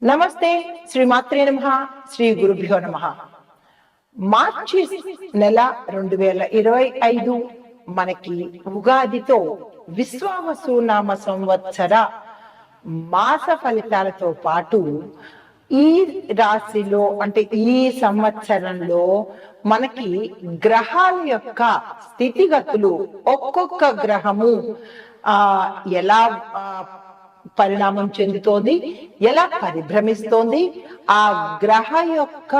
నమస్తే. శ్రీమాత్రే నమః. శ్రీ గురుభ్యో నమః. మార్చి నెల 2025 మనకి ఉగాదితో విశ్వావసు నామ సంవత్సర మాస ఫలితాలతో పాటు ఈ రాశిలో అంటే ఈ సంవత్సరంలో మనకి గ్రహాల యొక్క స్థితిగతులు ఒక్కొక్క గ్రహము ఎలా పరిణామం చెందుతోంది, ఎలా పరిభ్రమిస్తోంది, ఆ గ్రహ యొక్క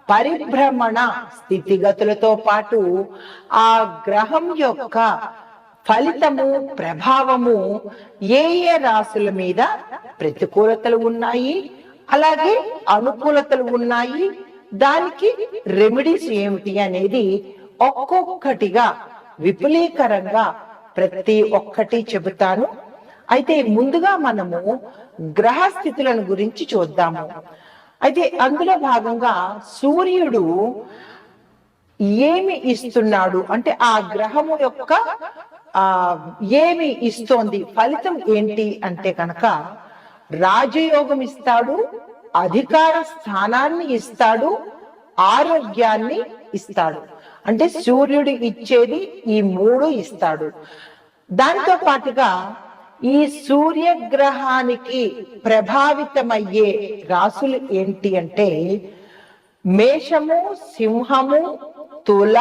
పరిభ్రమణ స్థితిగతులతో పాటు ఆ గ్రహం యొక్క ఫలితము ప్రభావము ఏ ఏ రాశుల మీద ప్రతికూలతలు ఉన్నాయి, అలాగే అనుకూలతలు ఉన్నాయి, దానికి రెమెడీస్ ఏమిటి అనేది ఒక్కొక్కటిగా విపులీకరంగా ప్రతి ఒక్కటి చెబుతాను. అయితే ముందుగా మనము గ్రహ స్థితులను గురించి చూద్దాము. అయితే అందులో భాగంగా సూర్యుడు ఏమి ఇస్తున్నాడు అంటే ఆ గ్రహము యొక్క ఏమి ఇస్తోంది, ఫలితం ఏంటి అంటే కనుక రాజయోగం ఇస్తాడు, అధికార స్థానాన్ని ఇస్తాడు, ఆరోగ్యాన్ని ఇస్తాడు. అంటే సూర్యుడు ఇచ్చేది ఈ మూడు ఇస్తాడు. దాంతో పాటుగా ఈ సూర్యగ్రహానికి ప్రభావితమయ్యే రాశులు ఏంటి అంటే మేషము, సింహము, తుల,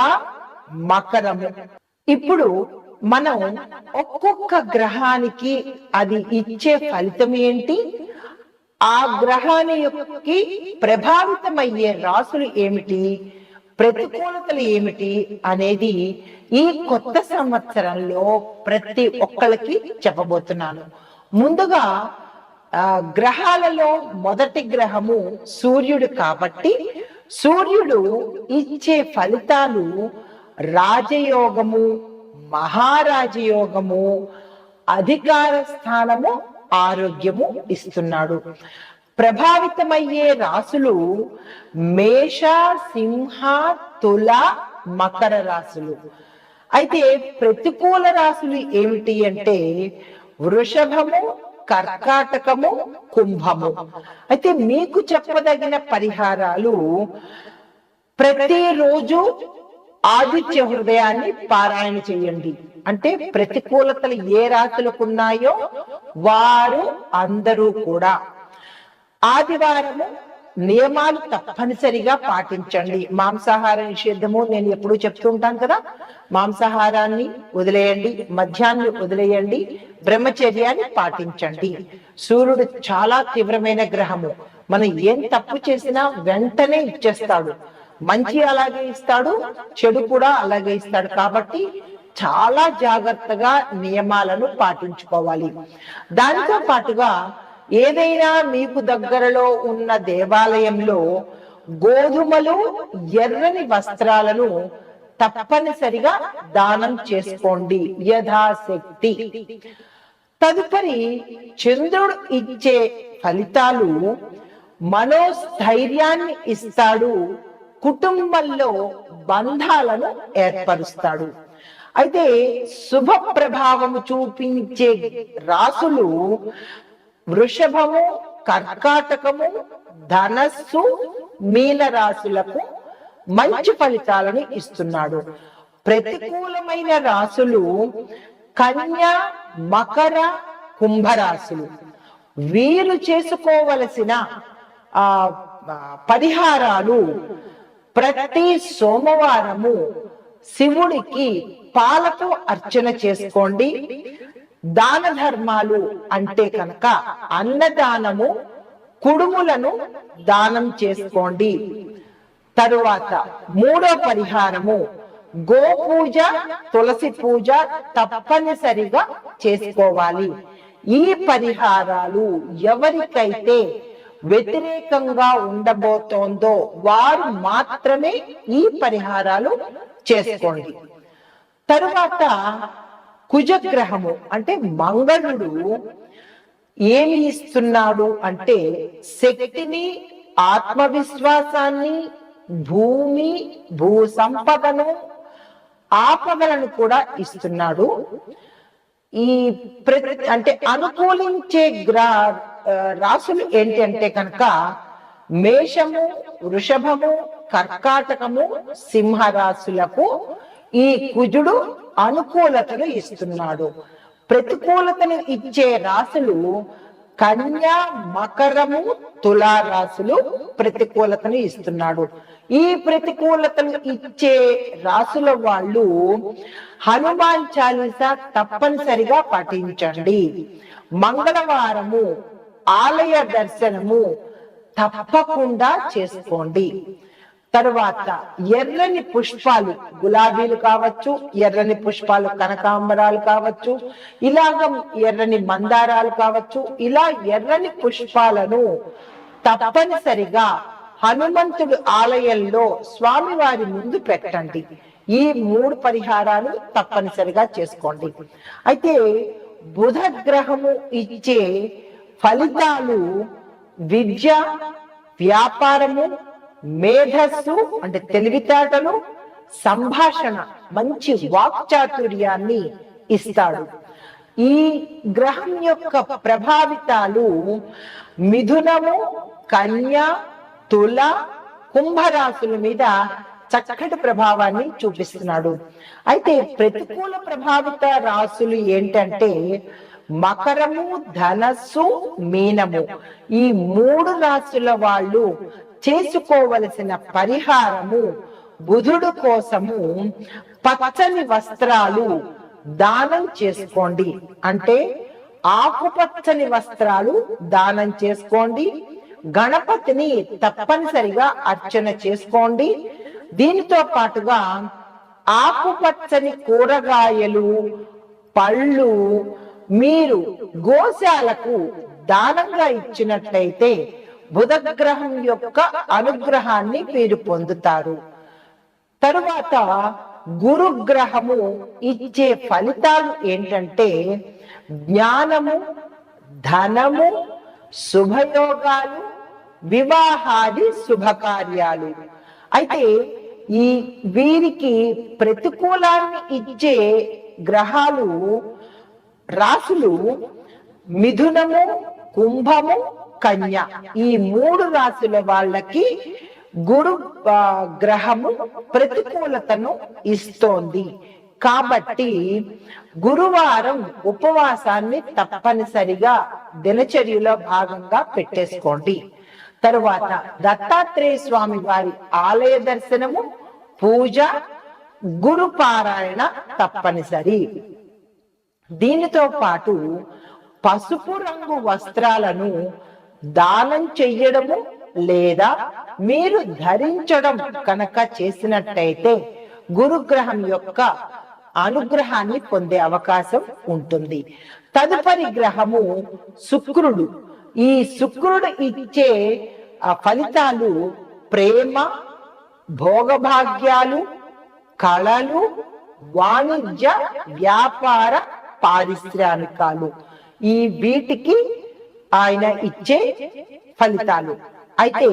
మకరము. ఇప్పుడు మనం ఒక్కొక్క గ్రహానికి అది ఇచ్చే ఫలితం ఏంటి, ఆ గ్రహానికి ప్రభావితమయ్యే రాశులు ఏమిటి, ప్రతికూలతలు ఏమిటి అనేది ఈ కొత్త సంవత్సరంలో ప్రతి ఒక్కరికి చెప్పబోతున్నాను. ముందుగా గ్రహాలలో మొదటి గ్రహము సూర్యుడు కాబట్టి సూర్యుడు ఇచ్చే ఫలితాలు రాజయోగము, మహారాజయోగము, అధికార స్థానము, ఆరోగ్యము ఇస్తున్నాడు. ప్రభావితమయ్యే రాశులు మేష, సింహ, తుల, మకర రాశులు. అయితే ప్రతికూల రాశులు ఏమిటి అంటే వృషభము, కర్కాటకము, కుంభము. అయితే మీకు చెప్పదగిన పరిహారాలు ప్రతిరోజు ఆదిత్య హృదయాన్ని పారాయణ చేయండి. అంటే ప్రతికూలతలు ఏ రాశులకు ఉన్నాయో వారు అందరూ కూడా ఆదివారము నియమాలు తప్పనిసరిగా పాటించండి. మాంసాహార నిషేధము నేను ఎప్పుడూ చెప్తూ ఉంటాను కదా, మాంసాహారాన్ని వదిలేయండి, మద్యాన్ని వదిలేయండి, బ్రహ్మచర్యాన్ని పాటించండి. సూర్యుడు చాలా తీవ్రమైన గ్రహము. మనం ఏం తప్పు చేసినా వెంటనే ఇచ్చేస్తాడు. మంచి అలాగే ఇస్తాడు, చెడు కూడా అలాగే ఇస్తాడు. కాబట్టి చాలా జాగ్రత్తగా నియమాలను పాటించుకోవాలి. దాంతో పాటుగా ఏదైనా మీకు దగ్గరలో ఉన్న దేవాలయంలో గోధుమలు, ఎర్రని వస్త్రాలను తప్పనిసరిగా దానం చేసుకోండి యథాశక్తి. తదుపరి చంద్రుడు ఇచ్చే ఫలితాలు మనోస్థైర్యాన్ని ఇస్తాడు, కుటుంబంలో బంధాలను ఏర్పరుస్తాడు. అయితే శుభ ప్రభావము చూపించే రాశులు వృషభము, కర్కాటకము, ధనస్సు, మీన రాశులకు మంచి ఫలితాలను ఇస్తున్నాడు. ప్రతికూలమైన రాశులు కన్య, మకర, కుంభరాశులు. వీరు చేసుకోవలసిన పరిహారాలు ప్రతి సోమవారము శివుడికి పాలతో అర్చన చేసుకోండి. దాన ధర్మాలు అంటే కనుక అన్నదానము, కుడుములను దానం చేసుకోండి. తరువాత మూడో పరిహారము గోపూజ, తులసి పూజ తప్పనిసరిగా చేసుకోవాలి. ఈ పరిహారాలు ఎవరికైతే వ్యతిరేకంగా ఉండబోతోందో వారు మాత్రమే ఈ పరిహారాలు చేసుకోండి. తరువాత కుజగ్రహము అంటే మంగళుడు ఏమి ఇస్తున్నాడు అంటే శక్తిని, ఆత్మవిశ్వాసాన్ని, భూమి, భూ సంపదను, ఆపదలను కూడా ఇస్తున్నాడు. ఈ అంటే అనుకూలించే రాసులు ఏంటి అంటే కనుక మేషము, వృషభము, కర్కాటకము, సింహరాశులకు ఈ కుజుడు అనుకూలతను ఇస్తున్నాడు. ప్రతికూలతను ఇచ్చే రాశులు కన్యా, మకరము, తులారాశులు ప్రతికూలతను ఇస్తున్నాడు. ఈ ప్రతికూలతను ఇచ్చే రాశుల వాళ్ళు హనుమాన్ చాలీసా తప్పనిసరిగా పఠించండి. మంగళవారము ఆలయ దర్శనము తప్పకుండా చేసుకోండి. తరువాత ఎర్రని పుష్పాలు, గులాబీలు కావచ్చు, ఎర్రని పుష్పాలు కనకాంబరాలు కావచ్చు, ఇలాగ ఎర్రని మందారాలు కావచ్చు, ఇలా ఎర్రని పుష్పాలను తప్పనిసరిగా హనుమంతుడు ఆలయంలో స్వామివారి ముందు పెట్టండి. ఈ 3 పరిహారాలు తప్పనిసరిగా చేసుకోండి. అయితే బుధ గ్రహము ఇచ్చే ఫలితాలు విద్య, వ్యాపారము, మేధస్సు అంటే తెలివితేటలు, సంభాషణ, మంచి వాక్చాతుర్యాన్ని ఇస్తాడు. ఈ గ్రహం యొక్క ప్రభావితాలు మిథునము, కన్య, తుల, కుంభరాశుల మీద చక్కటి ప్రభావాన్ని చూపిస్తున్నాడు. అయితే ప్రతికూల ప్రభావిత రాశులు ఏంటంటే మకరము, ధనస్సు, మీనము. ఈ 3 రాశుల వాళ్ళు చేసుకోవలసిన పరిహారము బుధుడు కోసము పచ్చని వస్త్రాలు దానం చేసుకోండి. అంటే ఆకుపచ్చని వస్త్రాలు దానం చేసుకోండి. గణపతిని తప్పనిసరిగా అర్చన చేసుకోండి. దీనితో పాటుగా ఆకుపచ్చని కూరగాయలు, పళ్ళు మీరు గోశాలకు దానంగా ఇచ్చినట్లయితే బుధ గ్రహం యొక్క అనుగ్రహాన్ని మీరు పొందుతారు. తరువాత గురుగ్రహము ఇచ్చే ఫలితాలు ఏంటంటే జ్ఞానము, ధనము, శుభయోగాలు, వివాహాది శుభకార్యాలు. అయితే ఈ వీరికి ప్రతికూలాన్ని ఇచ్చే గ్రహాలు రాశులు మిథునము, కుంభము, కన్య. ఈ 3 రాశుల వాళ్ళకి గురు గ్రహము ప్రతికూలతను ఇస్తోంది. కాబట్టి గురువారం ఉపవాసాన్ని తప్పనిసరిగా దినచర్యలో భాగంగా పెట్టేసుకోండి. తరువాత దత్తాత్రేయ స్వామి వారి ఆలయ దర్శనము, పూజ, గురు పారాయణ తప్పనిసరి. దీనితో పాటు పసుపు రంగు వస్త్రాలను దానం చెయ్యడము లేదా మీరు ధరించడం కనుక చేసినట్టయితే గురుగ్రహం యొక్క అనుగ్రహాన్ని పొందే అవకాశం ఉంటుంది. తదుపరి గ్రహము శుక్రుడు. ఈ శుక్రుడు ఇచ్చే ఫలితాలు ప్రేమ, భోగభాగ్యాలు, కళలు, వాణిజ్య, వ్యాపార, పారిశ్రామికాలు. ఈ వీటికి ఆయన ఇచ్చే ఫలితాలు. అయితే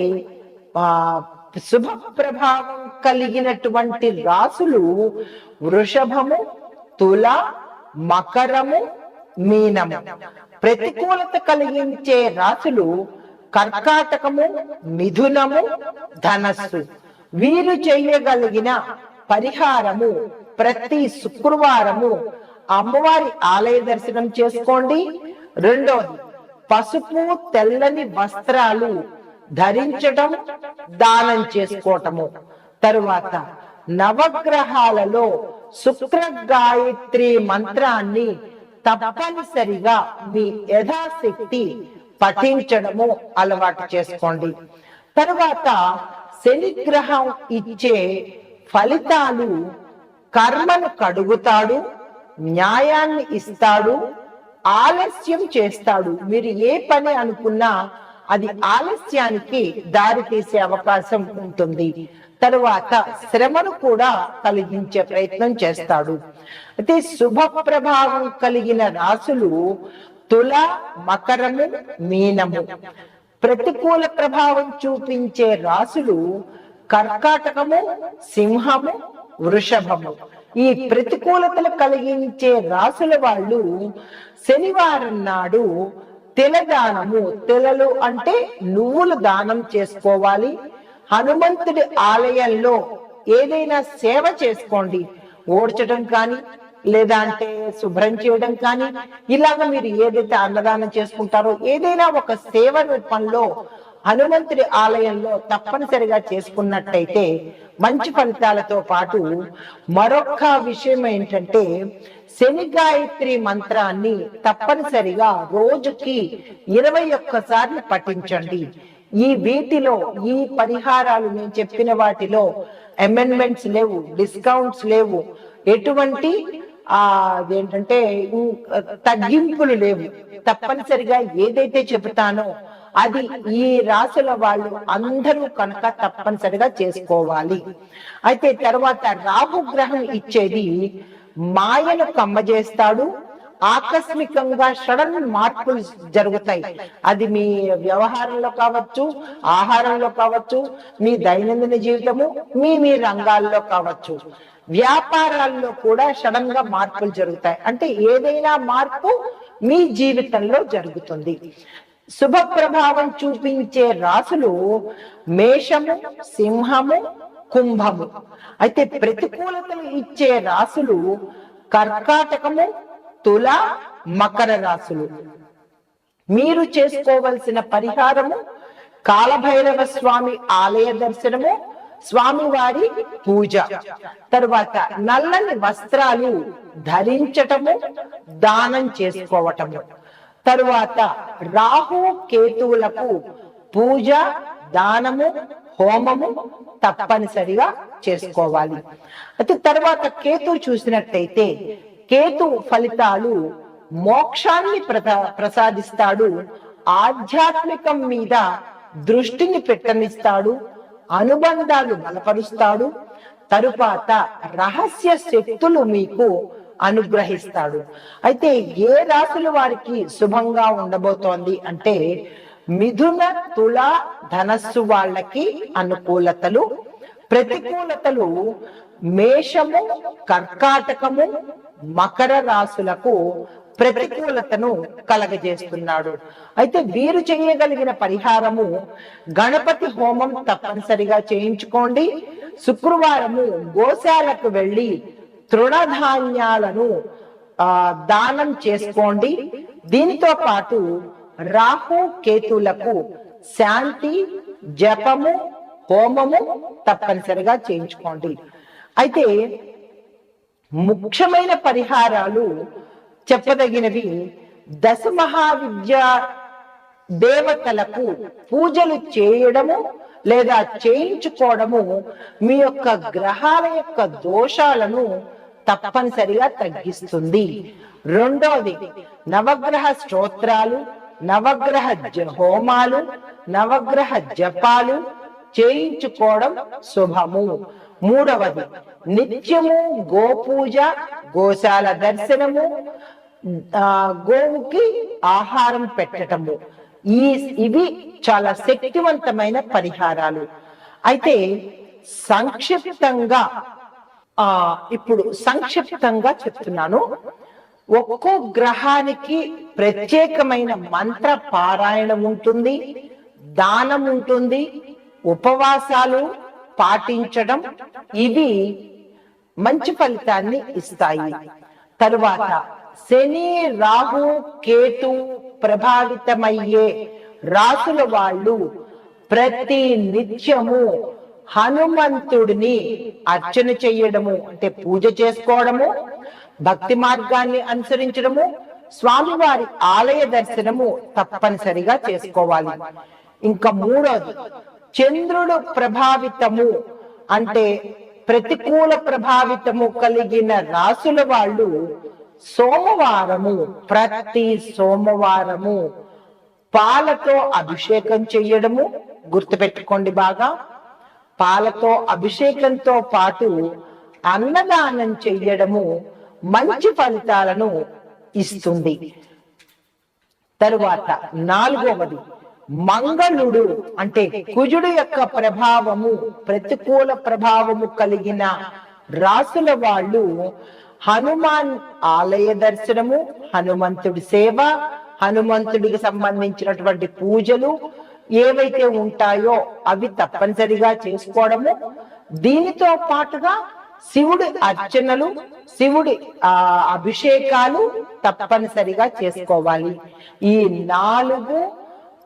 శుభ ప్రభావం కలిగినటువంటి రాశులు వృషభము, తుల, మకరము, మీనము. ప్రతికూలత కలిగించే రాశులు కర్కాటకము, మిథునము, ధనస్సు. వీరు చేయగలిగిన పరిహారము ప్రతి శుక్రవారము అమ్మవారి ఆలయ దర్శనం చేసుకోండి. రెండోది పసుపు, తెల్లని వస్త్రాలు ధరించటం, దానం చేసుకోవటము. తరువాత నవగ్రహాలలో శుక్ర గాయత్రి మంత్రాన్ని తప్పనిసరిగా మీ యథాశక్తి పఠించడము అలవాటు చేసుకోండి. తరువాత శని గ్రహం ఇచ్చే ఫలితాలు కర్మను కడుగుతాడు, న్యాయాన్ని ఇస్తాడు, ఆలస్యం చేస్తాడు. మీరు ఏ పని అనుకున్నా అది ఆలస్యానికి దారి తీసే అవకాశం ఉంటుంది. తరువాత శ్రమను కూడా కలిగించే ప్రయత్నం చేస్తాడు. అయితే శుభ ప్రభావం కలిగిన రాశులు తుల, మకరము, మీనము. ప్రతికూల ప్రభావం చూపించే రాశులు కర్కాటకము, సింహము, వృషభము. ఈ ప్రతికూలతలు కలిగించే రాశుల వాళ్ళు శనివారం నాడు తిల దానము, తిలలు అంటే నువ్వులు దానం చేసుకోవాలి. హనుమంతుడి ఆలయంలో ఏదైనా సేవ చేసుకోండి, ఓడ్చడం కానీ లేదా అంటే శుభ్రం చేయడం కానీ, ఇలాగ మీరు ఏదైతే అన్నదానం చేసుకుంటారో ఏదైనా ఒక సేవ రూపంలో హనుమంతుడి ఆలయంలో తప్పనిసరిగా చేసుకున్నట్టయితే మంచి ఫలితాలతో పాటు మరొక విషయం ఏంటంటే శని గాయత్రి మంత్రాన్ని తప్పనిసరిగా రోజుకి 21 సార్లు పఠించండి. ఈ వీటిలో ఈ పరిహారాలు నేను చెప్పిన వాటిలో అమెండ్మెంట్స్ లేవు, డిస్కౌంట్స్ లేవు, ఎటువంటి అదేంటంటే తగ్గింపులు లేవు. తప్పనిసరిగా ఏదైతే చెబుతానో అది ఈ రాసుల వాళ్ళు అందరూ కనుక తప్పనిసరిగా చేసుకోవాలి. అయితే తర్వాత రాహు గ్రహం ఇచ్చేది మాయను కమ్మజేస్తాడు. ఆకస్మికంగా సడన్ మార్పులు జరుగుతాయి. అది మీ వ్యవహారంలో కావచ్చు, ఆహారంలో కావచ్చు, మీ దైనందిన జీవితము, మీ రంగాల్లో కావచ్చు, వ్యాపారాల్లో కూడా సడన్ గా మార్పులు జరుగుతాయి. అంటే ఏదైనా మార్పు మీ జీవితంలో జరుగుతుంది. శుభ ప్రభావం చూపించే రాసులు మేషము, సింహము, కుంభము. అయితే ప్రతికూలతలు ఇచ్చే రాసులు కర్కాటకము, తుల, మకర రాసులు. మీరు చేసుకోవలసిన పరిహారము కాలభైరవ స్వామి ఆలయ దర్శనము, స్వామివారి పూజ, తరువాత నల్లని వస్త్రాలు ధరించటము, దానం చేసుకోవటము, తరువాత రాహు కేతువులకు పూజ, దానము, హోమము తప్పనిసరిగా చేసుకోవాలి. అయితే తర్వాత కేతు చూసినట్టయితే కేతు ఫలితాలు మోక్షాన్ని ప్రసాదిస్తాడు, ఆధ్యాత్మికం మీద దృష్టిని పెట్టనిస్తాడు, అనుబంధాలు బలపరుస్తాడు, తరువాత రహస్య శక్తులు మీకు అనుగ్రహిస్తాడు. అయితే ఏ రాశుల వారికి శుభంగా ఉండబోతోంది అంటే మిథున, తుల, ధనస్సు వాళ్ళకి అనుకూలతలు, ప్రతికూలతలు మేషము, కర్కాటకము, మకర రాశులకు ప్రతికూలతను కలగజేస్తున్నాడు. అయితే వీరు చేయగలిగిన పరిహారము గణపతి హోమం తప్పనిసరిగా చేయించుకోండి. శుక్రవారము గోశాలకు వెళ్ళి తృణధాన్యాలను దానం చేసుకోండి. దీనితో పాటు రాహు కేతులకు శాంతి, జపము, హోమము తప్పనిసరిగా చేయించుకోండి. అయితే ముఖ్యమైన పరిహారాలు చెప్పదగినవి. దశ మహావిద్య దేవతలకు పూజలు చేయడము లేదా చేయించుకోవడము మీ యొక్క గ్రహాల యొక్క దోషాలను తప్పనిసరిగా తగ్గిస్తుంది. రెండోది నవగ్రహ స్తోత్రాలు, నవగ్రహ హోమాలు, నవగ్రహ జపాలు చేయించుకోవడం శుభము. మూడవది నిత్యము గోపూజ, గోశాల దర్శనము, గోవుకి ఆహారం పెట్టటము. ఇవి చాలా శక్తివంతమైన పరిహారాలు. అయితే సంక్షిప్తంగా చెప్తున్నాను. ఒక్కో గ్రహానికి ప్రత్యేకమైన మంత్ర పారాయణం ఉంటుంది, దానం ఉంటుంది, ఉపవాసాలు పాటించడం, ఇవి మంచి ఫలితాన్ని ఇస్తాయి. తరువాత శని, రాహు, కేతు ప్రభావితమయ్యే రాసుల వాళ్ళు ప్రతి నిత్యము హనుమంతుడిని అర్చన చెయ్యడము, అంటే పూజ చేసుకోవడము, భక్తి మార్గాన్ని అనుసరించడము, స్వామివారి ఆలయ దర్శనము తప్పనిసరిగా చేసుకోవాలి. ఇంకా మూడోది చంద్రుడు ప్రభావితము, అంటే ప్రతికూల ప్రభావితము కలిగిన రాసుల వాళ్ళు ప్రతి సోమవారము పాలతో అభిషేకం చెయ్యడము. గుర్తుపెట్టుకోండి బాగా, పాలతో అభిషేకంతో పాటు అన్నదానం చెయ్యడము మంచి ఫలితాలను ఇస్తుంది. తరువాత నాలుగవది మంగళుడు, అంటే కుజుడు యొక్క ప్రభావము, ప్రతికూల ప్రభావము కలిగిన రాసుల వాళ్ళు హనుమాన్ ఆలయ దర్శనము, హనుమంతుడి సేవ, హనుమంతుడికి సంబంధించినటువంటి పూజలు ఏవైతే ఉంటాయో అవి తప్పనిసరిగా చేసుకోవడము, దీనితో పాటుగా శివుడి అర్చనలు, శివుడి అభిషేకాలు తప్పనిసరిగా చేసుకోవాలి. ఈ 4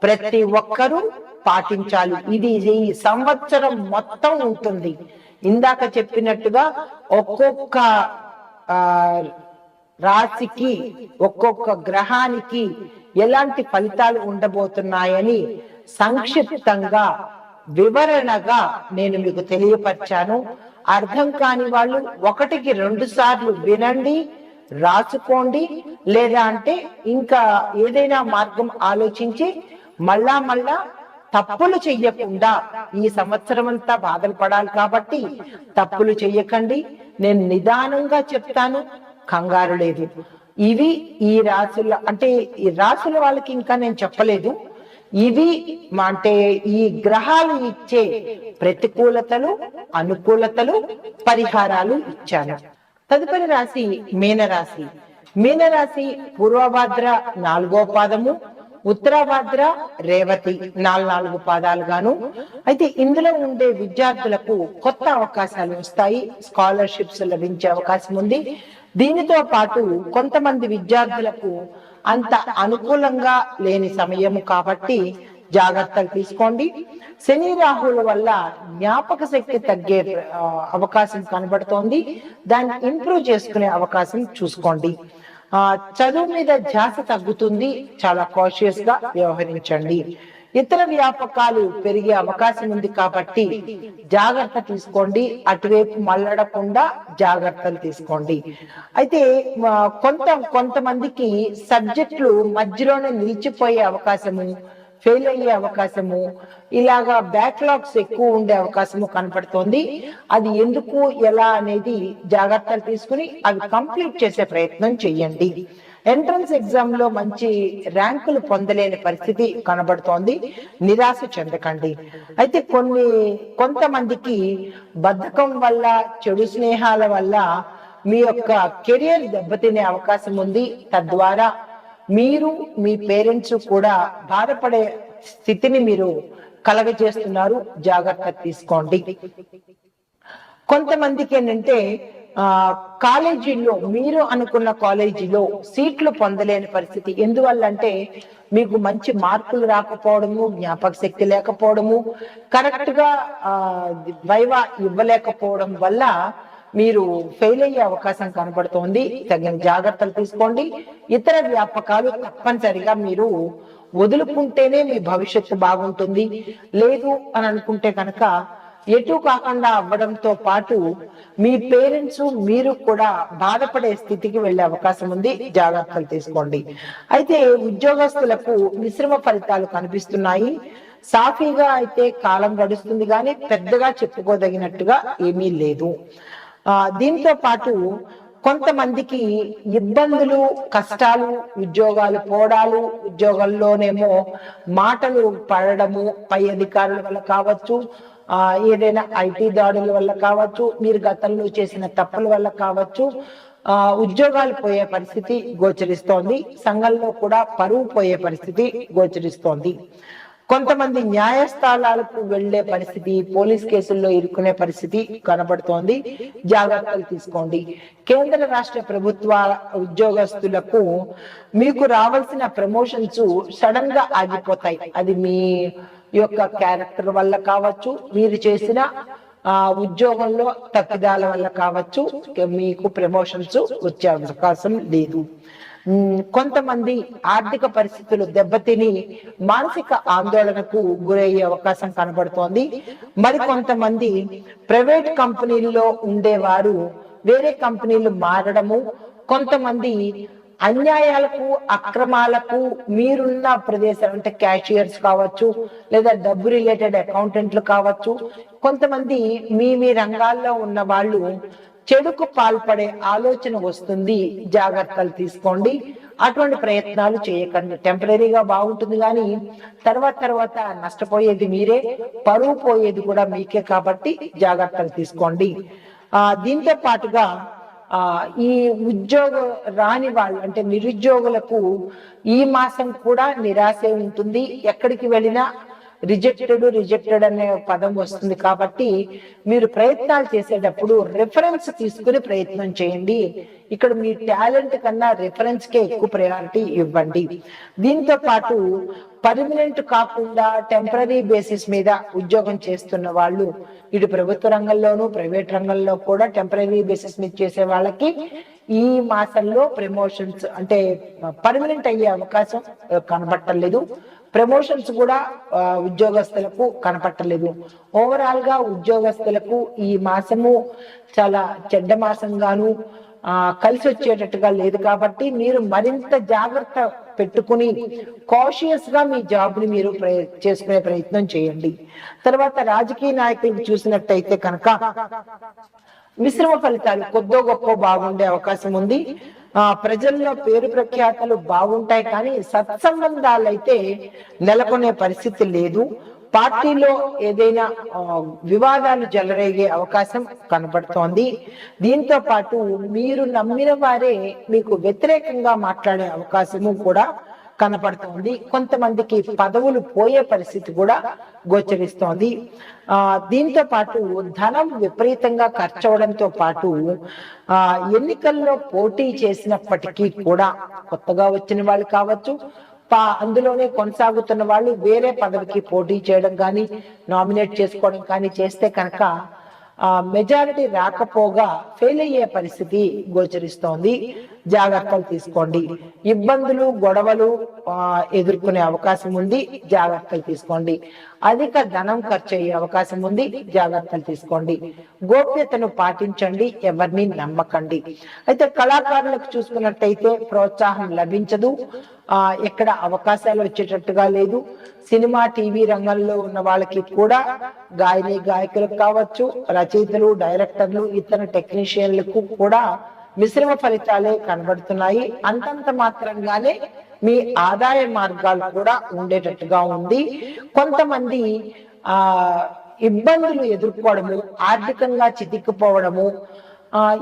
ప్రతి ఒక్కరూ పాటించాలి. ఇది ఈ సంవత్సరం మొత్తం ఉంటుంది. ఇందాక చెప్పినట్టుగా ఒక్కొక్క రాశికి, ఒక్కొక్క గ్రహానికి ఎలాంటి ఫలితాలు ఉండబోతున్నాయని సంక్షిప్తంగా వివరణగా నేను మీకు తెలియపరిచాను. అర్థం కాని వాళ్ళు 1కి 2 సార్లు వినండి, రాసుకోండి, లేదా అంటే ఇంకా ఏదైనా మార్గం ఆలోచించి మళ్ళా తప్పులు చెయ్యకుండా, ఈ సంవత్సరం అంతా బాధలు పడాలి కాబట్టి తప్పులు చెయ్యకండి. నేను నిదానంగా చెప్తాను, కంగారు లేదు. ఇవి ఈ రాశుల, అంటే ఈ రాశుల వాళ్ళకి ఇంకా నేను చెప్పలేదు. ఇవి అంటే ఈ గ్రహాలు ఇచ్చే ప్రతికూలతలు, అనుకూలతలు, పరిహారాలు ఇచ్చాను. తదుపరి రాశి మీనరాశి. మీనరాశి పూర్వభాద్ర 4వ పాదము, ఉత్తరాభాద్ర, రేవతి 4 పాదాలుగాను. అయితే ఇందులో ఉండే విద్యార్థులకు కొత్త అవకాశాలు వస్తాయి, స్కాలర్షిప్స్ లభించే అవకాశం ఉంది. దీనితో పాటు కొంతమంది విద్యార్థులకు అంత అనుకూలంగా లేని సమయము కాబట్టి జాగ్రత్తలు తీసుకోండి. శని రాహుల వల్ల జ్ఞాపక శక్తి తగ్గే అవకాశం కనబడుతోంది. దాన్ని ఇంప్రూవ్ చేసుకునే అవకాశం చూసుకోండి. చదువు మీద ధ్యాస తగ్గుతుంది, చాలా కాషియస్ గా వ్యవహరించండి. ఇతర వ్యాపకాలు పెరిగే అవకాశం ఉంది కాబట్టి జాగ్రత్త తీసుకోండి, అటువైపు మళ్ళడకుండా జాగ్రత్తలు తీసుకోండి. అయితే కొంతమందికి సబ్జెక్టులు మధ్యలోనే నిలిచిపోయే అవకాశము, ఫెయిల్ అయ్యే అవకాశము, ఇలాగా బ్యాక్లాగ్స్ ఎక్కువ ఉండే అవకాశము కనపడుతోంది. అది ఎందుకు, ఎలా అనేది జాగ్రత్తలు తీసుకుని అవి కంప్లీట్ చేసే ప్రయత్నం చెయ్యండి. ఎంట్రన్స్ ఎగ్జామ్ లో మంచి ర్యాంకులు పొందలేని పరిస్థితి కనబడుతోంది, నిరాశ చెందకండి. అయితే కొంతమందికి బద్ధకం వల్ల, చెడు స్నేహాల వల్ల మీ యొక్క కెరియర్ దెబ్బతినే అవకాశం ఉంది. తద్వారా మీరు, మీ పేరెంట్స్ కూడా బాధపడే స్థితిని మీరు కలగజేస్తున్నారు, జాగ్రత్త తీసుకోండి. కొంతమందికి ఏంటంటే కాలేజీలో, మీరు అనుకున్న కాలేజీలో సీట్లు పొందలేని పరిస్థితి. ఎందువల్ల అంటే మీకు మంచి మార్కులు రాకపోవడము, జ్ఞాపక శక్తి లేకపోవడము, కరెక్ట్ గా వైవా ఇవ్వలేకపోవడం వల్ల మీరు ఫెయిల్ అయ్యే అవకాశం కనబడుతోంది. తగిన జాగ్రత్తలు తీసుకోండి. ఇతర వ్యాపకాలు తప్పనిసరిగా మీరు వదులుకుంటేనే మీ భవిష్యత్తు బాగుంటుంది. లేదు అని అనుకుంటే కనుక ఎటు కాకుండా అవ్వడంతో పాటు మీ పేరెంట్స్, మీరు కూడా బాధపడే స్థితికి వెళ్లే అవకాశం ఉంది, జాగ్రత్తలు తీసుకోండి. అయితే ఉద్యోగస్తులకు మిశ్రమ ఫలితాలు కనిపిస్తున్నాయి. సాఫీగా అయితే కాలం గడుస్తుంది కానీ పెద్దగా చెప్పుకోదగినట్టుగా ఏమీ లేదు. దీంతో పాటు కొంతమందికి ఇబ్బందులు, కష్టాలు, ఉద్యోగాలు పోవడాలు, ఉద్యోగంలోనేమో మాటలు పడడము, పై అధికారుల వల్ల కావచ్చు, ఏదైనా ఐటీ దాడుల వల్ల కావచ్చు, మీరు గతంలో చేసిన తప్పుల వల్ల కావచ్చు, ఉద్యోగాలు పోయే పరిస్థితి గోచరిస్తోంది. సంఘంలో కూడా పరువు పోయే పరిస్థితి గోచరిస్తోంది. కొంతమంది న్యాయస్థానాలకు వెళ్లే పరిస్థితి, పోలీస్ కేసుల్లో ఇరుక్కునే పరిస్థితి కనబడుతోంది, జాగ్రత్తలు తీసుకోండి. కేంద్ర రాష్ట్ర ప్రభుత్వ ఉద్యోగస్తులకు మీకు రావాల్సిన ప్రమోషన్స్ సడన్ గా ఆగిపోతాయి. అది మీ యొక్క క్యారెక్టర్ వల్ల కావచ్చు, మీరు చేసిన ఉద్యోగంలో తప్పిదాల వల్ల కావచ్చు, మీకు ప్రమోషన్స్ వచ్చే అవకాశం లేదు. కొంతమంది ఆర్థిక పరిస్థితులు దెబ్బతిని మానసిక ఆందోళనకు గురయ్యే అవకాశం కనబడుతోంది. మరి కొంతమంది ప్రైవేట్ కంపెనీల్లో ఉండేవారు వేరే కంపెనీలు మారడము, కొంతమంది అన్యాయాలకు, అక్రమాలకు మీరున్న ప్రదేశం, అంటే క్యాషియర్స్ కావచ్చు, లేదా డబ్బు రిలేటెడ్ అకౌంటెంట్లు కావచ్చు, కొంతమంది మీ రంగాల్లో ఉన్న వాళ్ళు చెడుకు పాల్పడే ఆలోచన వస్తుంది, జాగ్రత్తలు తీసుకోండి. అటువంటి ప్రయత్నాలు చేయకండి. టెంపరీగా బాగుంటుంది కానీ తర్వాత నష్టపోయేది మీరే, పరువు పోయేది కూడా మీకే, కాబట్టి జాగ్రత్తలు తీసుకోండి. దీంతో పాటుగా ఈ ఉద్యోగ రాని వాళ్ళు అంటే నిరుద్యోగులకు ఈ మాసం కూడా నిరాశే ఉంటుంది. ఎక్కడికి వెళ్ళినా రిజెక్టెడ్ అనే పదం వస్తుంది. కాబట్టి మీరు ప్రయత్నాలు చేసేటప్పుడు రిఫరెన్స్ తీసుకుని ప్రయత్నం చేయండి. ఇక్కడ మీ టాలెంట్ కన్నా రిఫరెన్స్ కే ఎక్కువ ప్రయారిటీ ఇవ్వండి. దీంతో పాటు పర్మనెంట్ కాకుండా టెంపరీ బేసిస్ మీద ఉద్యోగం చేస్తున్న వాళ్ళు, ఇటు ప్రభుత్వ రంగంలోనూ ప్రైవేట్ రంగంలో కూడా టెంపరీ బేసిస్ మీద చేసే వాళ్ళకి ఈ మాసంలో ప్రమోషన్స్ అంటే పర్మనెంట్ అయ్యే అవకాశం కనబట్టలేదు. ప్రమోషన్స్ కూడా ఉద్యోగస్తులకు కనపట్టలేదు. ఓవరాల్ గా ఉద్యోగస్తులకు ఈ మాసము చాలా చెడ్డ మాసంగాను కలిసి వచ్చేటట్టుగా లేదు. కాబట్టి మీరు మరింత జాగ్రత్త పెట్టుకుని కాషియస్ గా మీ జాబ్ ని మీరు చేసుకునే ప్రయత్నం చేయండి. తర్వాత రాజకీయ నాయకులకు చూసినట్టయితే కనుక మిశ్రమ ఫలితాలు కొద్దో గొప్ప బాగుండే అవకాశం ఉంది. ప్రజల్లో పేరు ప్రఖ్యాతలు బాగుంటాయి, కానీ సత్సంబంధాలు అయితే నెలకొనే పరిస్థితి లేదు. పార్టీలో ఏదైనా వివాదాలు జలరేగే అవకాశం కనబడుతోంది. దీంతో పాటు మీరు నమ్మిన వారే మీకు వ్యతిరేకంగా మాట్లాడే అవకాశము కూడా కనపడుతోంది. కొంతమందికి పదవులు పోయే పరిస్థితి కూడా గోచరిస్తోంది. దీంతో పాటు ధనం విపరీతంగా ఖర్చు అవడంతో పాటు ఎన్నికల్లో పోటీ చేసినప్పటికీ కూడా కొత్తగా వచ్చిన వాళ్ళు కావచ్చు, అందులోనే కొనసాగుతున్న వాళ్ళు వేరే పదవికి పోటీ చేయడం కానీ నామినేట్ చేసుకోవడం కానీ చేస్తే కనుక మెజారిటీ రాకపోగా ఫెయిల్ అయ్యే పరిస్థితి గోచరిస్తోంది. జాగ్రత్తలు తీసుకోండి. ఇబ్బందులు గొడవలు ఎదుర్కొనే అవకాశం ఉంది, జాగ్రత్తలు తీసుకోండి. అధిక ధనం ఖర్చు అయ్యే అవకాశం ఉంది, జాగ్రత్తలు తీసుకోండి. గోప్యతను పాటించండి, ఎవరిని నమ్మకండి. అయితే కళాకారులకు చూసుకున్నట్టయితే ప్రోత్సాహం లభించదు, ఎక్కడ అవకాశాలు వచ్చేటట్టుగా లేదు. సినిమా టీవీ రంగంలో ఉన్న వాళ్ళకి కూడా గాయకులకు కావచ్చు, రచయితలు డైరెక్టర్లు ఇతర టెక్నీషియన్లకు కూడా మిశ్రమ ఫలితాలే కనబడుతున్నాయి. అంతంత మాత్రంగానే మీ ఆదాయ మార్గాలు కూడా ఉండేటట్టుగా ఉంది. కొంతమంది ఇబ్బందులు ఎదుర్కోవడము, ఆర్థికంగా చితికిపోవడము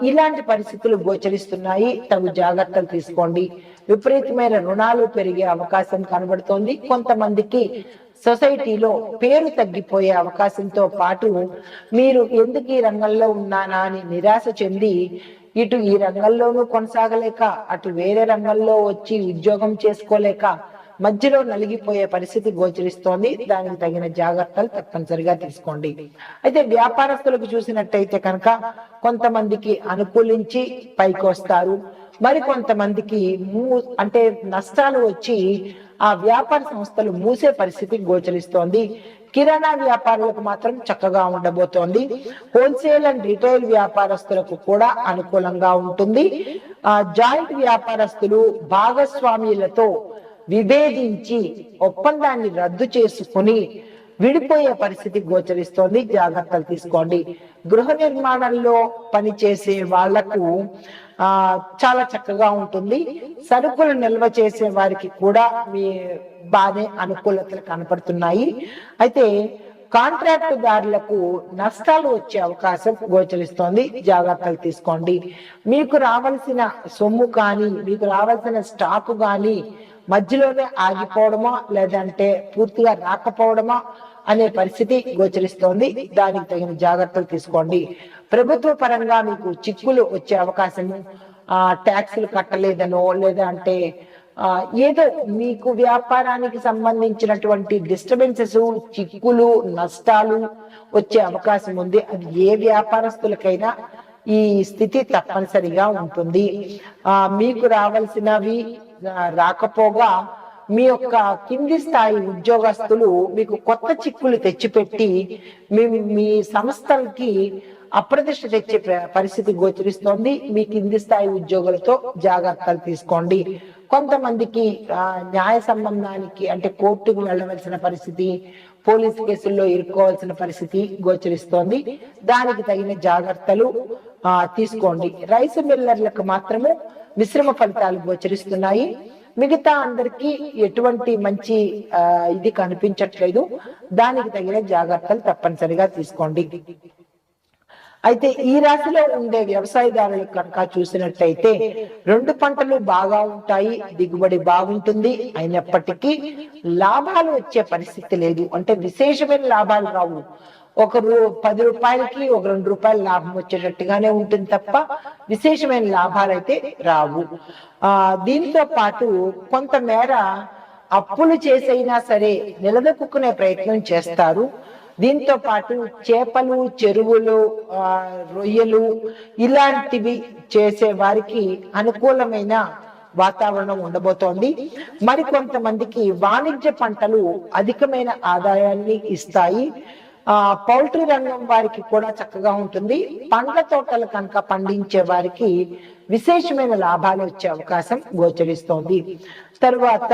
ఇలాంటి పరిస్థితులు గోచరిస్తున్నాయి. తగు జాగ్రత్తలు తీసుకోండి. విపరీతమైన రుణాలు పెరిగే అవకాశం కనబడుతోంది. కొంతమందికి సొసైటీలో పేరు తగ్గిపోయే అవకాశంతో పాటు మీరు ఎందుకు ఈ రంగంలో ఉన్నానా అని నిరాశ చెంది ఇటు ఈ రంగంలోనూ కొనసాగలేక అటు వేరే రంగంలో వచ్చి ఉద్యోగం చేసుకోలేక మధ్యలో నలిగిపోయే పరిస్థితి గోచరిస్తోంది. దానికి తగిన జాగ్రత్తలు తప్పనిసరిగా తీసుకోండి. అయితే వ్యాపారస్తులకు చూసినట్టయితే కనుక కొంతమందికి అనుకూలించి పైకి వస్తారు, మరి కొంతమందికి అంటే నష్టాలు వచ్చి ఆ వ్యాపార సంస్థలు మూసే పరిస్థితి గోచరిస్తోంది. కిరాణా వ్యాపారులకు మాత్రం చక్కగా ఉండబోతోంది. హోల్సేల్ అండ్ రిటైల్ వ్యాపారస్తులకు కూడా అనుకూలంగా ఉంటుంది. జాయింట్ వ్యాపారస్తులు భాగస్వామ్యులతో విభేదించి ఒప్పందాన్ని రద్దు చేసుకుని విడిపోయే పరిస్థితి గోచరిస్తోంది. జాగ్రత్తలు తీసుకోండి. గృహ నిర్మాణంలో పనిచేసే వాళ్లకు చాలా చక్కగా ఉంటుంది. సరుకులు నిల్వ చేసే వారికి కూడా మీ బాగానే అనుకూలతలు కనపడుతున్నాయి. అయితే కాంట్రాక్ట్ దారులకు నష్టాలు వచ్చే అవకాశం గోచరిస్తోంది. జాగ్రత్తలు తీసుకోండి. మీకు రావాల్సిన సొమ్ము కానీ మీకు రావాల్సిన స్టాకు కానీ మధ్యలోనే ఆగిపోవడమా లేదంటే పూర్తిగా రాకపోవడమా అనే పరిస్థితి గోచరిస్తోంది. దానికి తగిన జాగ్రత్తలు తీసుకోండి. ప్రభుత్వ పరంగా మీకు చిక్కులు వచ్చే అవకాశము, ట్యాక్సులు కట్టలేదనో లేదంటే ఏదో మీకు వ్యాపారానికి సంబంధించినటువంటి డిస్టర్బెన్సెస్, చిక్కులు, నష్టాలు వచ్చే అవకాశం ఉంది. అది ఏ వ్యాపారస్తులకైనా ఈ స్థితి తప్పనిసరిగా ఉంటుంది. మీకు రావాల్సినవి రాకపోగా మీ యొక్క కింది స్థాయి ఉద్యోగస్తులు మీకు కొత్త చిక్కులు తెచ్చిపెట్టి మీ సంస్థలకి అప్రతిష్ట తెచ్చే పరిస్థితి గోచరిస్తోంది. మీ కింది స్థాయి ఉద్యోగులతో జాగ్రత్తలు తీసుకోండి. కొంతమందికి న్యాయ సంబంధానికి అంటే కోర్టుకు వెళ్ళవలసిన పరిస్థితి, పోలీసు కేసుల్లో ఇరుక్కోవాల్సిన పరిస్థితి గోచరిస్తోంది. దానికి తగిన జాగ్రత్తలు తీసుకోండి. రైసు మిల్లర్లకు మాత్రమే మిశ్రమ ఫలితాలు గోచరిస్తున్నాయి. మిగతా అందరికీ ఎటువంటి మంచి ఇది కనిపించట్లేదు. దానికి తగిన జాగ్రత్తలు తప్పనిసరిగా తీసుకోండి. అయితే ఈ రాశిలో ఉండే వ్యవసాయదారులు కనుక చూసినట్టయితే 2 పంటలు బాగా ఉంటాయి, దిగుబడి బాగుంటుంది. అయినప్పటికీ లాభాలు వచ్చే పరిస్థితి లేదు. అంటే విశేషమైన లాభాలు రావు. 10 రూపాయలకి ఒక 2 రూపాయల లాభం వచ్చేటట్టుగానే ఉంటుంది తప్ప విశేషమైన లాభాలు అయితే రావు. దీంతో పాటు కొంతమేర అప్పులు చేసైనా సరే నిలదొక్కునే ప్రయత్నం చేస్తారు. దీంతో పాటు చేపలు, చెరువులు, రొయ్యలు ఇలాంటివి చేసే వారికి అనుకూలమైన వాతావరణం ఉండబోతోంది. మరి కొంతమందికి వాణిజ్య పంటలు అధికమైన ఆదాయాన్ని ఇస్తాయి. పౌల్ట్రీ రంగం వారికి కూడా చక్కగా ఉంటుంది. పండ్ల తోటలు కనుక పండించే వారికి విశేషమైన లాభాలు వచ్చే అవకాశం గోచరిస్తోంది. తరువాత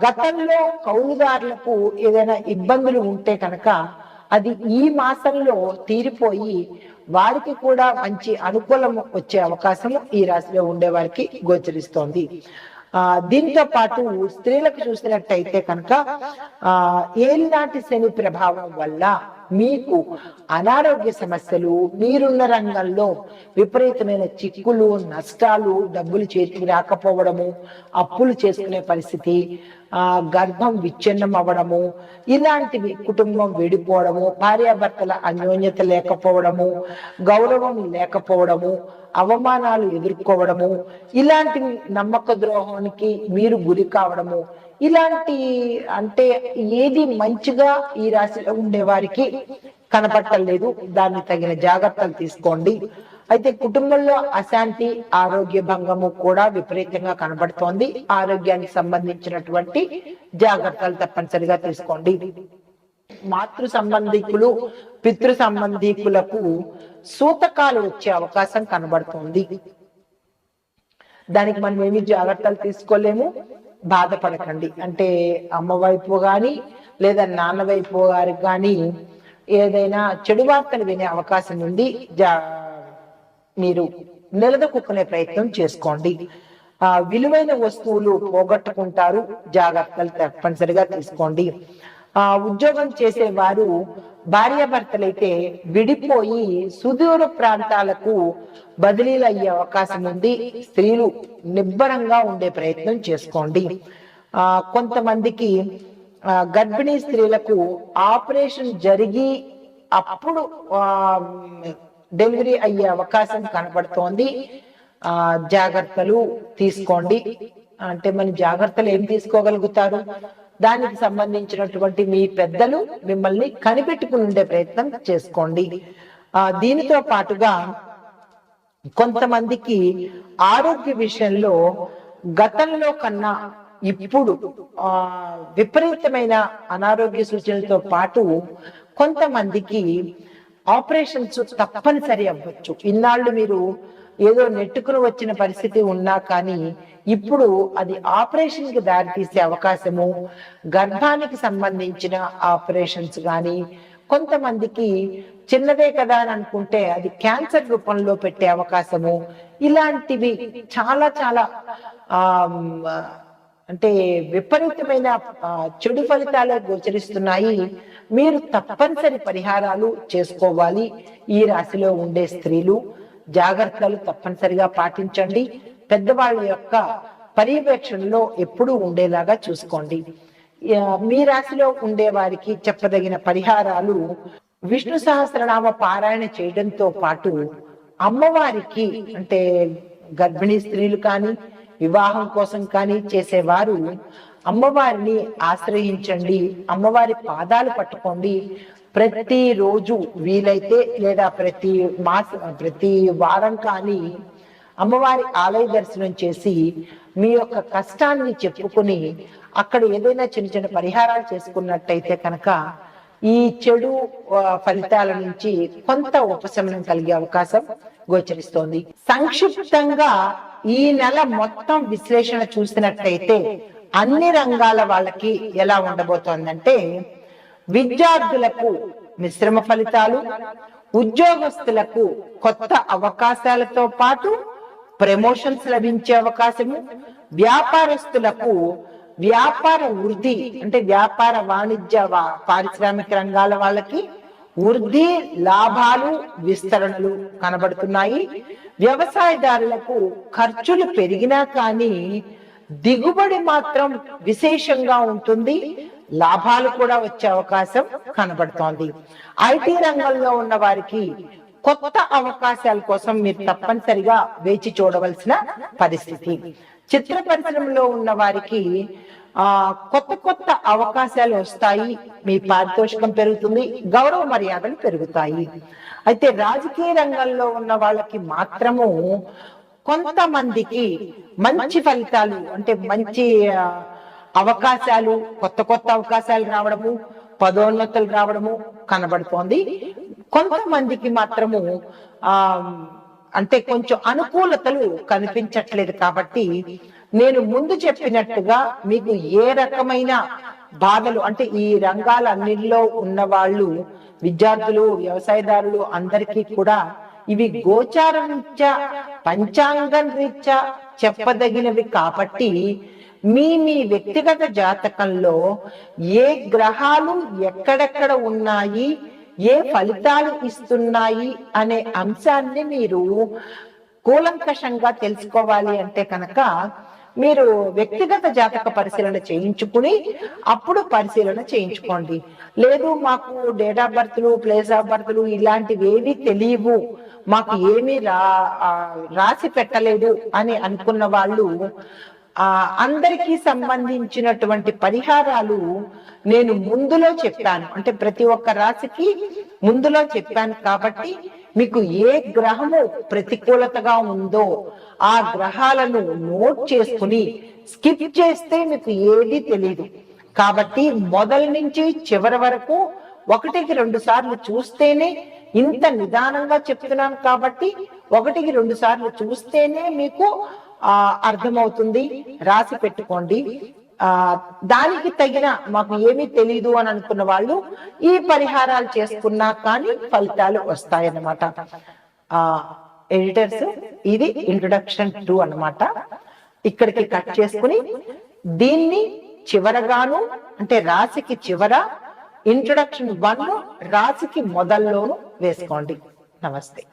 గతంలో కౌలుదారులకు ఏదైనా ఇబ్బందులు ఉంటే కనుక అది ఈ మాసంలో తీరిపోయి వారికి కూడా మంచి అనుకూలం వచ్చే అవకాశము ఈ రాశిలో ఉండే వారికి గోచరిస్తోంది. దీంతో పాటు స్త్రీలకు చూసినట్టయితే కనుక ఏలినాటి శని ప్రభావం వల్ల మీకు అనారోగ్య సమస్యలు, మీరున్న రంగంలో విపరీతమైన చిక్కులు, నష్టాలు, డబ్బులు చేతికి రాకపోవడము, అప్పులు చేసుకునే పరిస్థితి, గర్భం విచ్ఛిన్నం అవ్వడము, ఇలాంటివి, కుటుంబం విడిపోవడము, భార్యాభర్తల అన్యోన్యత లేకపోవడము, గౌరవం లేకపోవడము, అవమానాలు ఎదుర్కోవడము, ఇలాంటివి, నమ్మక ద్రోహానికి మీరు గురి కావడము, ఇలాంటి అంటే ఏది మంచిగా ఈ రాశిలో ఉండే వారికి కనపట్టలేదు. దాన్ని తగిన జాగ్రత్తలు తీసుకోండి. అయితే కుటుంబంలో అశాంతి, ఆరోగ్య భంగము కూడా విపరీతంగా కనబడుతోంది. ఆరోగ్యానికి సంబంధించినటువంటి జాగ్రత్తలు తప్పనిసరిగా తీసుకోండి. మాతృ సంబంధికులు, పితృ సంబంధికులకు సూతకాలు వచ్చే అవకాశం కనబడుతోంది. దానికి మనం ఏమి జాగ్రత్తలు తీసుకోలేము. బాధపడకండి. అంటే అమ్మ వైపు గాని లేదా నాన్న వైపు గారికి కానీ ఏదైనా చెడు వార్తలు వినే అవకాశం ఉంది. మీరు నిలదొక్కునే ప్రయత్నం చేసుకోండి. విలువైన వస్తువులు పోగొట్టుకుంటారు. జాగ్రత్తలు తప్పనిసరిగా తీసుకోండి. ఉద్యోగం చేసేవారు భార్యాభర్తలైతే విడిపోయి సుదూర ప్రాంతాలకు బదిలీలు అయ్యే అవకాశం ఉంది. స్త్రీలు నిబ్బరంగా ఉండే ప్రయత్నం చేసుకోండి. కొంతమందికి గర్భిణీ స్త్రీలకు ఆపరేషన్ జరిగి అప్పుడు డెలివరీ అయ్యే అవకాశం కనపడుతోంది. జాగ్రత్తలు తీసుకోండి. అంటే మన జాగ్రత్తలు ఏం తీసుకోగలుగుతారు? దానికి సంబంధించినటువంటి మీ పెద్దలు మిమ్మల్ని కనిపెట్టుకుని ఉండే ప్రయత్నం చేసుకోండి. దీనితో పాటుగా కొంతమందికి ఆరోగ్య విషయంలో గతంలో కన్నా ఇప్పుడు విపరీతమైన అనారోగ్య సూచనలతో పాటు కొంతమందికి ఆపరేషన్స్ తప్పనిసరి అవ్వచ్చు. ఇన్నాళ్ళు మీరు ఏదో నెట్టుకుని వచ్చిన పరిస్థితి ఉన్నా కానీ ఇప్పుడు అది ఆపరేషన్ కి దారితీసే అవకాశము, గర్భానికి సంబంధించిన ఆపరేషన్స్ కానీ, కొంతమందికి చిన్నదే కదా అని అనుకుంటే అది క్యాన్సర్ రూపంలో పెట్టే అవకాశము, ఇలాంటివి చాలా చాలా అంటే విపరీతమైన చెడు ఫలితాలే గోచరిస్తున్నాయి. మీరు తప్పనిసరి పరిహారాలు చేసుకోవాలి. ఈ రాశిలో ఉండే స్త్రీలు జాగ్రత్తలు తప్పనిసరిగా పాటించండి. పెద్దవాళ్ళ యొక్క పర్యవేక్షణలో ఎప్పుడూ ఉండేలాగా చూసుకోండి. మీ రాశిలో ఉండే వారికి చెప్పదగిన పరిహారాలు విష్ణు సహస్రనామ పారాయణ చేయడంతో పాటు అమ్మవారికి, అంటే గర్భిణీ స్త్రీలు కానీ వివాహం కోసం కానీ చేసేవారు అమ్మవారిని ఆశ్రయించండి. అమ్మవారి పాదాలు పట్టుకోండి. ప్రతి రోజు వీలైతే లేదా ప్రతి వారం కానీ అమ్మవారి ఆలయ దర్శనం చేసి మీ యొక్క కష్టాన్ని చెప్పుకుని అక్కడ ఏదైనా చిన్న చిన్న పరిహారాలు చేసుకున్నట్టయితే కనుక ఈ చెడు ఫలితాల నుంచి కొంత ఉపశమనం కలిగే అవకాశం గోచరిస్తోంది. సంక్షిప్తంగా ఈ నెల మొత్తం విశ్లేషణ చూసినట్టయితే అన్ని రంగాల వాళ్ళకి ఎలా ఉండబోతోందంటే, విద్యార్థులకు మిశ్రమ ఫలితాలు, ఉద్యోగస్తులకు కొత్త అవకాశాలతో పాటు ప్రమోషన్స్ లభించే అవకాశము, వ్యాపారస్తులకు వ్యాపార వృద్ధి, అంటే వ్యాపార వాణిజ్య పారిశ్రామిక రంగాల వాళ్ళకి వృద్ధి, లాభాలు, విస్తరణలు కనబడుతున్నాయి. వ్యవసాయదారులకు ఖర్చులు పెరిగినా కానీ దిగుబడి మాత్రం విశేషంగా ఉంటుంది. లాభాలు కూడా వచ్చే అవకాశం కనబడుతోంది. ఐటీ రంగంలో ఉన్న వారికి కొత్త అవకాశాల కోసం మీరు తప్పనిసరిగా వేచి చూడవలసిన పరిస్థితి. చిత్ర పరిశ్రమలో ఉన్న వారికి కొత్త కొత్త అవకాశాలు వస్తాయి. మీ పారితోషికం పెరుగుతుంది, గౌరవ మర్యాదలు పెరుగుతాయి. అయితే రాజకీయ రంగంలో ఉన్న వాళ్ళకి మాత్రము కొంతమందికి మంచి ఫలితాలు, అంటే మంచి అవకాశాలు, కొత్త కొత్త అవకాశాలు రావడము, పదోన్నతులు రావడము కనబడుతోంది. కొంతమందికి మాత్రము అంటే కొంచెం అనుకూలతలు కనిపించట్లేదు. కాబట్టి నేను ముందు చెప్పినట్టుగా మీకు ఏ రకమైన బాధలు, అంటే ఈ రంగాలన్నిటిలో ఉన్న వాళ్ళు, విద్యార్థులు, వ్యవసాయదారులు అందరికీ కూడా ఇవి గోచార రీత్యా, పంచాంగం రీత్యా చెప్పదగినవి. కాబట్టి మీ వ్యక్తిగత జాతకంలో ఏ గ్రహాలు ఎక్కడెక్కడ ఉన్నాయి, ఏ ఫలితాలు ఇస్తున్నాయి అనే అంశాన్ని మీరు కూలంకషంగా తెలుసుకోవాలి అంటే కనుక మీరు వ్యక్తిగత జాతక పరిశీలన చేయించుకుని అప్పుడు పరిశీలన చేయించుకోండి. లేదు మాకు డేట్ ఆఫ్ బర్త్లు, ప్లేస్ ఆఫ్ బర్త్లు ఇలాంటివి ఏవి తెలియవు, మాకు ఏమీ రాసి పెట్టలేదు అని అనుకున్న వాళ్ళు అందరికీ సంబంధించినటువంటి పరిహారాలు నేను ముందులో చెప్పాను. అంటే ప్రతి ఒక్క రాశికి ముందులో చెప్పాను. కాబట్టి మీకు ఏ గ్రహము ప్రతికూలతగా ఉందో ఆ గ్రహాలను నోట్ చేసుకుని స్కిప్ చేస్తే మీకు ఏది తెలియదు. కాబట్టి మొదలు నుంచి చివరి వరకు 1-2 సార్లు చూస్తేనే, ఇంత నిదానంగా చెప్తున్నాను కాబట్టి 1-2 సార్లు చూస్తేనే మీకు అర్థమవుతుంది. రాసి పెట్టుకోండి. దానికి తగిన మాకు ఏమీ తెలీదు అని అనుకున్న వాళ్ళు ఈ పరిహారాలు చేసుకున్నా కానీ ఫలితాలు వస్తాయన్నమాట. ఎడిటర్స్, ఇది ఇంట్రొడక్షన్ 2 అన్నమాట. ఇక్కడికి కట్ చేసుకుని దీన్ని చివరగాను, అంటే రాశికి చివర ఇంట్రొడక్షన్ 1 రాశికి మొదల్లోను వేసుకోండి. నమస్తే.